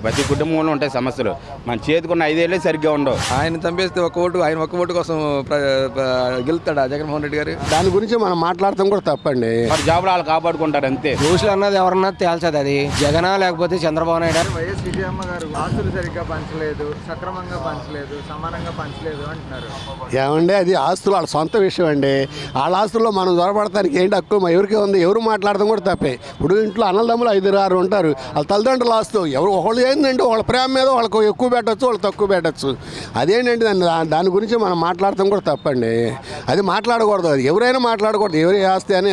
ప్రతి కుటుంబంలో ఉంటాయి సమస్యలు. మన చేతికున్న 5 ఏళ్ళే సరిగ్గా ఉండవు. ఆయన చంపేస్తే ఒక ఓటు కోసం గెలుస్తాడా జగన్మోహన్ రెడ్డి గారు? దాని గురించి మనం మాట్లాడటం కూడా తప్పండి. మరి జాబులు వాళ్ళు కాపాడుకుంటారు అంతే. దోషులు అన్నది ఎవరన్నా తేల్చదు. అది జగనా లేకపోతే చంద్రబాబు నాయుడు. వైఎస్ విజయమ్మ గారు ఆస్తులు సరిగ్గా పంచలేదు, సక్రమంగా పంచలేదు, సమానంగా పంచలేదు అంటున్నారు. ఏమండి, అది ఆస్తులు వాళ్ళ సొంత విషయం అండి. వాళ్ళ ఆస్తుల్లో మనం దొరపడటానికి ఏంటి హక్కు? ఎవరికి ఉంది? ఎవరు మాట్లాడడం కూడా తప్పే. ఇప్పుడు ఇంట్లో అన్నదమ్ములు 5-6 ఉంటారు. వాళ్ళ తల్లిదండ్రులు ఆస్తు ఎవరు ఒకళ్ళు ఏంటంటే వాళ్ళ ప్రేమ మీద వాళ్ళకు ఎక్కువ పెట్టచ్చు, వాళ్ళు తక్కువ పెట్టచ్చు. అదేంటంటే దాని గురించి మనం మాట్లాడటం కూడా తప్పండి. అది మాట్లాడకూడదు. అది ఎవరైనా మాట్లాడకూడదు. ఎవరి ఆస్తి అని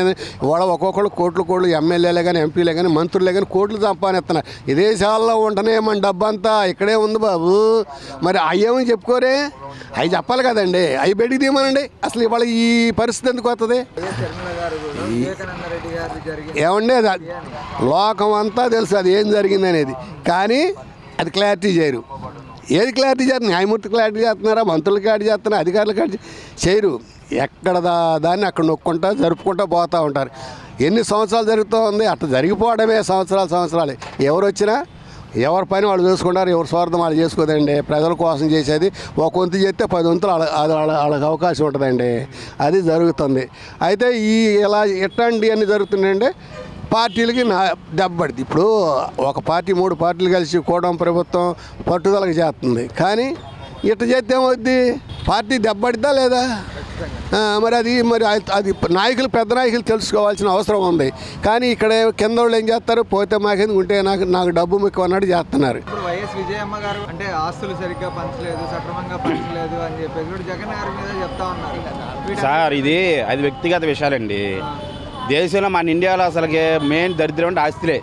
వాళ్ళ ఒక్కొక్కళ్ళు కోట్లు ఎమ్మెల్యేలే కానీ ఎంపీలే కానీ మంత్రులే కానీ కోట్లు సంపాదిస్తున్నారు. విదేశాల్లో ఉంటేనే మన డబ్బంతా ఇక్కడే ఉంది బాబు. మరి అయ్యేమని చెప్పుకోరే? అవి చెప్పాలి కదండి. అవి బయటికి తీయమనండి. అసలు ఇవాళ ఈ పరిస్థితి ఎందుకు వస్తుంది? ఏమండి, అది లోకం అంతా తెలుసు అది ఏం జరిగింది అనేది. కానీ అది క్లారిటీ చేయరు. ఏది క్లారిటీ చేస్తున్నారు? న్యాయమూర్తి క్లారిటీ చేస్తున్నారా? మంత్రులు క్లారిటీ చేస్తున్నారా? అధికారులు క్లారిటీ చేయరు. ఎక్కడ దాన్ని అక్కడ నొక్కుంటా జరుపుకుంటూ పోతూ ఉంటారు. ఎన్ని సంవత్సరాలు జరుగుతూ ఉంది? అట్లా జరిగిపోవడమే సంవత్సరాలు. ఎవరు వచ్చినా ఎవరి పని వాళ్ళు చూసుకుంటారు. ఎవరు స్వార్థం వాళ్ళు చేసుకోదండి. ప్రజల కోసం చేసేది ఒక వంతు చేస్తే 10 వంతులు వాళ్ళకి అవకాశం ఉంటుందండి. అది జరుగుతుంది. అయితే ఇలా ఎట్లాంటివన్నీ జరుగుతున్నాయంటే పార్టీలకి దెబ్బపడింది. ఇప్పుడు ఒక పార్టీ 3 పార్టీలు కలిసి కూటమి ప్రభుత్వం పట్టుదలకు చేస్తుంది. కానీ ఇట్లా చేస్తే ఏమవుద్ది? పార్టీ దెబ్బపడిద్దా లేదా? మరి అది నాయకులు, పెద్ద నాయకులు తెలుసుకోవాల్సిన అవసరం ఉంది. కానీ ఇక్కడ కింద వాళ్ళు ఏం చేస్తారు? పోతే మాకేందుకు, ఉంటే నాకు డబ్బు మీకు అన్నట్టు చేస్తున్నారు. ఇప్పుడు వైఎస్ విజయమ్మ గారు అంటే ఆస్తులు సరిగ్గా పంచలేదు, సక్రమంగా పంచలేదు అని చెప్పేసి కూడా జగన్ గారి మీద చెప్తా ఉన్నారు. సార్ అది వ్యక్తిగత విషయాలండి. దేశంలో మన ఇండియాలో అసలుకి మెయిన్ దరిద్రం అంటే ఆస్తులే.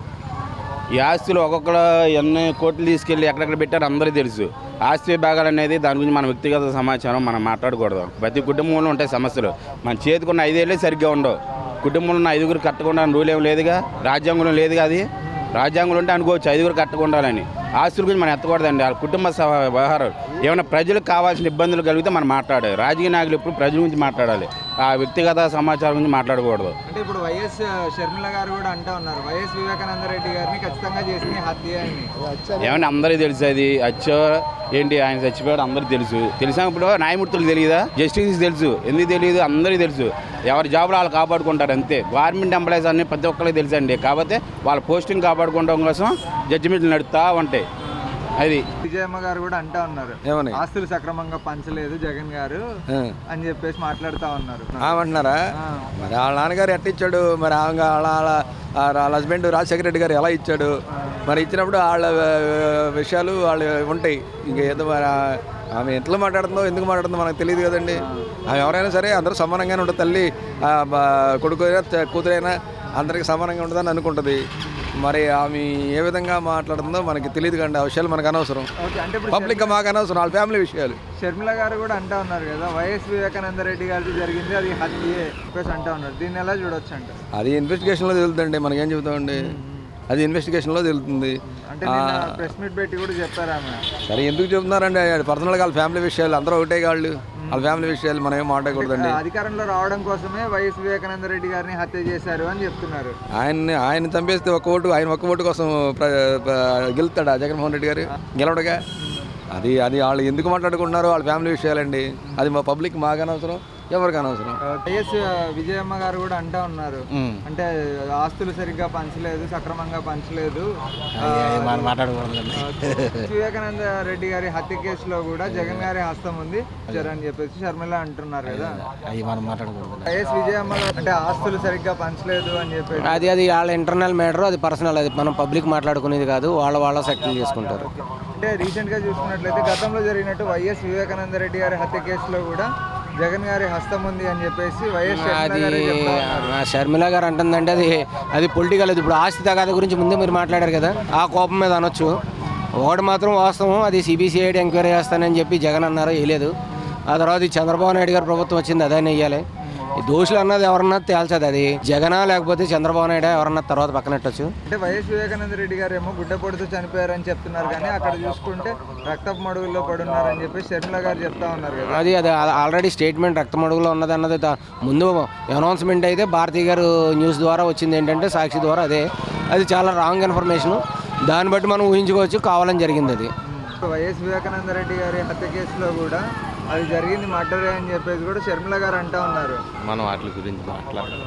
ఈ ఆస్తులు ఒక్కొక్కరు ఎన్ని కోట్లు తీసుకెళ్ళి ఎక్కడెక్కడ పెట్టారో అందరికీ తెలుసు. ఆస్తి విభాగాలు అనేది దాని గురించి మన వ్యక్తిగత సమాచారం మనం మాట్లాడకూడదు. ప్రతి కుటుంబంలో ఉంటాయి సమస్యలు. మన చేతికున్న 5 ఏళ్ళే సరిగ్గా ఉండవు. కుటుంబంలో ఉన్న 5గురు కట్టకుండా రూల్ ఏం లేదుగా, రాజ్యాంగంలో లేదుగా. అది రాజ్యాంగంలో ఉంటే అనుకోవచ్చు 5గురు కట్టకుండాలని. ఆస్తుల గురించి మనం ఎత్తకూడదండి. వాళ్ళ కుటుంబ వ్యవహారాలు ఏమైనా ప్రజలకు కావాల్సిన ఇబ్బందులు కలిగితే మనం మాట్లాడాలి. రాజకీయ నాయకులు ఎప్పుడు ప్రజల గురించి మాట్లాడాలి, ఆ వ్యక్తిగత సమాచారం గురించి మాట్లాడకూడదు. అంటే ఇప్పుడు వైఎస్ షర్మిల గారు కూడా అంటూ ఉన్నారు, వైఎస్ వివేకానంద రెడ్డి గారిని ఖచ్చితంగా చేసింది హత్య అని. ఏమన్నా అందరికీ తెలుసు. అది అచ్చో ఏంటి, ఆయన చచ్చిపోయాడు అందరికీ తెలిసాం. ఇప్పుడు న్యాయమూర్తులు తెలియదా? జస్టిస్ తెలుసు. ఎందుకు తెలియదు? అందరికీ తెలుసు. ఎవరి జాబులు వాళ్ళు కాపాడుకుంటారు అంతే. గవర్నమెంట్ ఎంప్లాయీస్ అన్ని ప్రతి ఒక్కరికి తెలుసు అండి. కాకపోతే వాళ్ళ పోస్టింగ్ కాపాడుకోవడం కోసం జడ్జిమెంట్లు నడుస్తూ ఉంటాయి. అది విజయమ్మ గారు కూడా అంటా ఉన్నారు, ఆస్తులు సక్రమంగా పంచలేదు జగన్ గారు అని చెప్పేసి మాట్లాడుతూ ఉన్నారు. అంటున్నారా? మరి వాళ్ళ నాన్నగారు ఎట్లా ఇచ్చాడు? మరి వాళ్ళ హస్బెండ్ రాజశేఖర రెడ్డి గారు ఎలా ఇచ్చాడు? మరి ఇచ్చినప్పుడు వాళ్ళ విషయాలు వాళ్ళు ఉంటాయి. ఇంకా ఏదో మరి ఆమె ఎట్లా మాట్లాడుతుందో, ఎందుకు మాట్లాడుతుందో మనకు తెలియదు కదండి. ఆమె ఎవరైనా సరే అందరూ సమానంగానే ఉంటుంది. తల్లి కొడుకైనా కూతురైనా అందరికీ సమానంగా ఉంటుందని అనుకుంటుంది. మరి ఆమె ఏ విధంగా మాట్లాడుతుందో మనకి తెలియదు కండి. ఆ విషయాలు మనకు అనవసరం. పబ్లిక్గా మాకు అనవసరం. వాళ్ళ ఫ్యామిలీ విషయాలు. షర్మిల గారు కూడా అంటా ఉన్నారు కదా, వైఎస్ వివేకానంద రెడ్డి గారికి జరిగింది అది హత్యే చెప్పేసి అంటా ఉన్నారు. దీన్ని ఎలా చూడొచ్చు అంట? అది ఇన్వెస్టిగేషన్లో తెలుతుందండి. మనకేం చెబుతామండి? అది ఇన్వెస్టిగేషన్లో తెలుస్తుంది. అంటే ప్రెస్ మీట్ పెట్టి కూడా చెప్పారు ఆమె. సరే, ఎందుకు చెబుతున్నారండి? పర్సనల్గా వాళ్ళ ఫ్యామిలీ విషయాలు. అందరూ ఒకటే వాళ్ళు. వాళ్ళ ఫ్యామిలీ విషయాలు మనం ఏం మాట్లాడకూడదండి. అధికారంలో రావడం కోసమే వైఎస్ వివేకానంద రెడ్డి గారిని హత్య చేశారు అని చెప్తున్నారు. ఆయన చంపేస్తే ఒక ఓటు కోసం గెలుస్తాడా జగన్మోహన్ రెడ్డి గారు? గెలవడగా. అది వాళ్ళు ఎందుకు మాట్లాడుకుంటున్నారో వాళ్ళ ఫ్యామిలీ విషయాలండి. అది మా పబ్లిక్ మాకు అనవసరం, ఎవరికి అనవసరం. వైఎస్ విజయమ్మ గారు కూడా అంటా ఉన్నారు, అంటే ఆస్తులు సరిగ్గా పంచలేదు, సక్రమంగా పంచలేదు. వివేకానంద రెడ్డి గారి హత్య కేసులో కూడా జగన్ గారి హస్తం ఉంది అని చెప్పేసి షర్మిల అంటున్నారు కదా. వైఎస్ విజయమ్మ అంటే ఆస్తులు సరిగ్గా పంచలేదు అని చెప్పేసి అది వాళ్ళ ఇంటర్నల్ మ్యాటర్. అది పర్సనల్. అది మనం పబ్లిక్ మాట్లాడుకునేది కాదు. వాళ్ళ సెటిల్ చేసుకుంటారు. అంటే రీసెంట్ గా చూసుకున్నట్లయితే గతంలో జరిగినట్టు వైఎస్ వివేకానంద రెడ్డి గారి హత్య కేసులో కూడా జగన్ గారి హస్తం ఉంది అని చెప్పేసి వైఎస్ షర్మిల గారు అంటుందంటే అది పొలిటికల్. ఇప్పుడు ఆస్తి తగాద గురించి ముందే మీరు మాట్లాడారు కదా, ఆ కోపం మీద అనొచ్చు. ఒకటి మాత్రం వాస్తవం, అది సిబిసిఐడి ఎంక్వైరీ చేస్తానని చెప్పి జగన్ అన్నారు, వేయలేదు. ఆ తర్వాత చంద్రబాబు నాయుడు గారు ప్రభుత్వం వచ్చింది, అదే వేయాలి. ఈ దోషులు అన్నది ఎవరన్నా తేల్చదు. అది జగనా లేకపోతే చంద్రబాబు నాయుడు ఎవరన్నా తర్వాత పక్కనట్టచ్చు. అంటే వైఎస్ వివేకానంద రెడ్డి గారు ఏమో గుడ్డపొడితో చనిపోయారని చెప్తున్నారు, కానీ అక్కడ చూసుకుంటే రక్తపు మడుగుల్లో పడున్నారని చెప్పి షర్మిల గారు చెప్తా ఉన్నారు కదా. అది ఆల్రెడీ స్టేట్మెంట్ రక్త మడుగులో ఉన్నది అన్నది ముందు అనౌన్స్మెంట్ అయితే భారతీ గారు న్యూస్ ద్వారా వచ్చింది. ఏంటంటే సాక్షి ద్వారా అది చాలా రాంగ్ ఇన్ఫర్మేషను. దాన్ని బట్టి మనం ఊహించుకోవచ్చు కావాలని జరిగింది అది. వైఎస్ వివేకానంద రెడ్డి గారి హత్య కేసులో కూడా అది జరిగింది మర్డరే అని చెప్పేసి కూడా షర్మిల గారు అంటా ఉన్నారు. మనం వాటి గురించి మాట్లాడాలి.